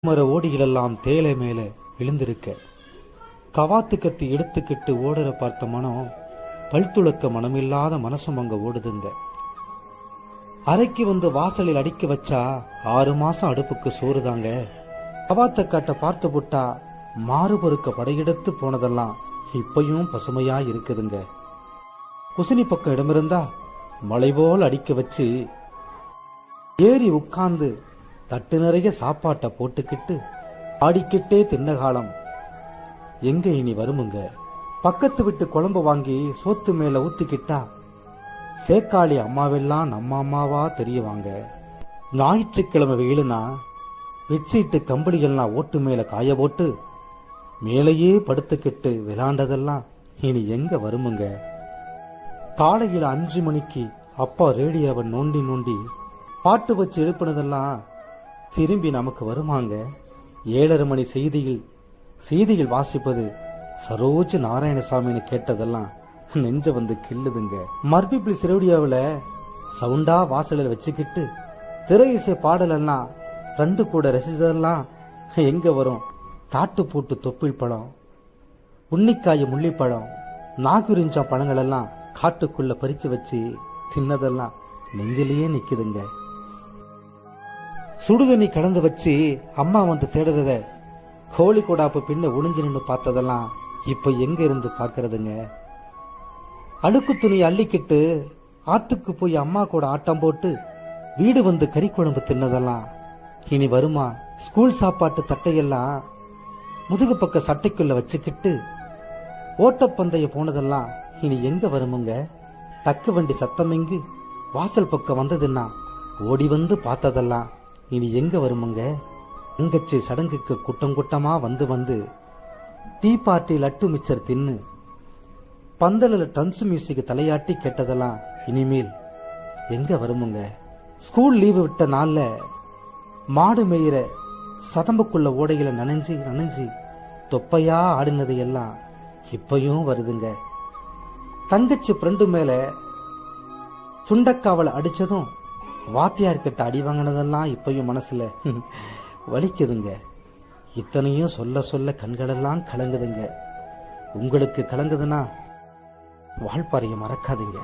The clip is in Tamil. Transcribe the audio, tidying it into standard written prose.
மர ஓடிகளெல்லாம் தேலை மேல விழுந்திருக்க, கவாத்து கத்தி எடுத்துக்கிட்டு ஓடற பார்த்த மனம் பல்துளக்க மனமில்லாத மனசும் அங்க ஓடுதுங்க. அறைக்கு வந்து வாசலில் அடிக்க வச்சா 6 மாசம் அடுப்புக்கு சோறுதாங்க. கவாத்த காட்ட பார்த்து புட்டா மாறு பொறுக்க படையெடுத்து போனதெல்லாம் இப்பயும் பசுமையா இருக்குதுங்க. குசினி பக்கம் இடமிருந்தா மலை போல் அடிக்க வச்சு ஏறி உட்கார்ந்து தட்டு நிறைய சாப்பாட்டை போட்டுக்கிட்டு ஆடிக்கிட்டே தின்ன காலம் எங்க இனி வருமுங்க. பக்கத்து விட்டு குழம்பு வாங்கி சோத்து மேல ஊத்திக்கிட்டா சேக்காளி அம்மாவெல்லாம் நம்ம அம்மாவா தெரியவாங்க. ஞாயிற்றுக்கிழமை வெயிலுனா பெட்ஷீட்டு கம்பளிகள்லாம் ஓட்டு மேல காய போட்டு மேலேயே படுத்துக்கிட்டு விளாண்டதெல்லாம் இனி எங்க வருமுங்க. காலையில 5 மணிக்கு அப்பா ரேடியோவை நோண்டி நோண்டி பாட்டு வச்சு எழுப்பினதெல்லாம் திரும்பி நமக்கு வருமாங்க. 7:30 மணி செய்திகள் வாசிப்பது சரோஜ நாராயணசாமின்னு கேட்டதெல்லாம் நெஞ்ச வந்து கிள்ளுதுங்க. மர்பிபிள்ஸ் ரேடியோவில் சவுண்டா வாசலில் வச்சுக்கிட்டு திரை இசை பாடலெல்லாம் ரெண்டு கூட ரசிச்சதெல்லாம் எங்க வரும். தாட்டு பூட்டு தொப்பில் பழம், உன்னிக்காய முள்ளிப்பழம், நாகுரிஞ்சா பழங்கள் எல்லாம் காட்டுக்குள்ள பறிச்சு வச்சு தின்னதெல்லாம் நெஞ்சிலேயே நிக்குதுங்க. சுடுதண்ணி கடந்து வச்சு அம்மா வந்து தேடுறத கோழி கொடாப்பு பின்ன ஒளிஞ்சு நின்று பார்த்ததெல்லாம் இப்ப எங்க இருந்து பாக்குறதுங்க. அழுக்கு துணி அள்ளிக்கிட்டு ஆத்துக்கு போய் அம்மா கூட ஆட்டம் போட்டு வீடு வந்து கறி குழம்பு தின்னதெல்லாம் இனி வருமா. ஸ்கூல் சாப்பாட்டு தட்டையெல்லாம் முதுகு பக்க சட்டைக்குள்ள வச்சுக்கிட்டு ஓட்டப்பந்தய போனதெல்லாம் இனி எங்க வருமுங்க. டக்கு வண்டி சத்தம் எங்கு வாசல் பக்கம் வந்ததுன்னா ஓடி வந்து பார்த்ததெல்லாம் இனி எங்க வருமுங்க. தங்கச்சி சடங்குக்கு கூட்டம் கூட்டமா வந்து டீ பார்ட்டி லட்டு மிச்சர் தின்னு பந்தலில் டன்ஸ் மியூசிக் தலையாட்டி கேட்டதெல்லாம் இனிமேல் எங்க வருமுங்க. ஸ்கூல் லீவு விட்ட நாள்ல மாடு மேயிற சதம்புக்குள்ள ஓடையில நனைஞ்சு தொப்பையா ஆடினது எல்லாம் இப்பயும் வருதுங்க. தங்கச்சி ஃப்ரெண்டு மேல சுண்டக்காவலை அடிச்சதும் வாத்தியார்கிட்ட அடி வாங்கினதெல்லாம் இப்பயும் மனசுல வலிக்குதுங்க. இத்தனையும் சொல்ல சொல்ல கண்களெல்லாம் கலங்குதுங்க. உங்களுக்கு கலங்குதுன்னா வாழ்பாறையை மறக்காதீங்க.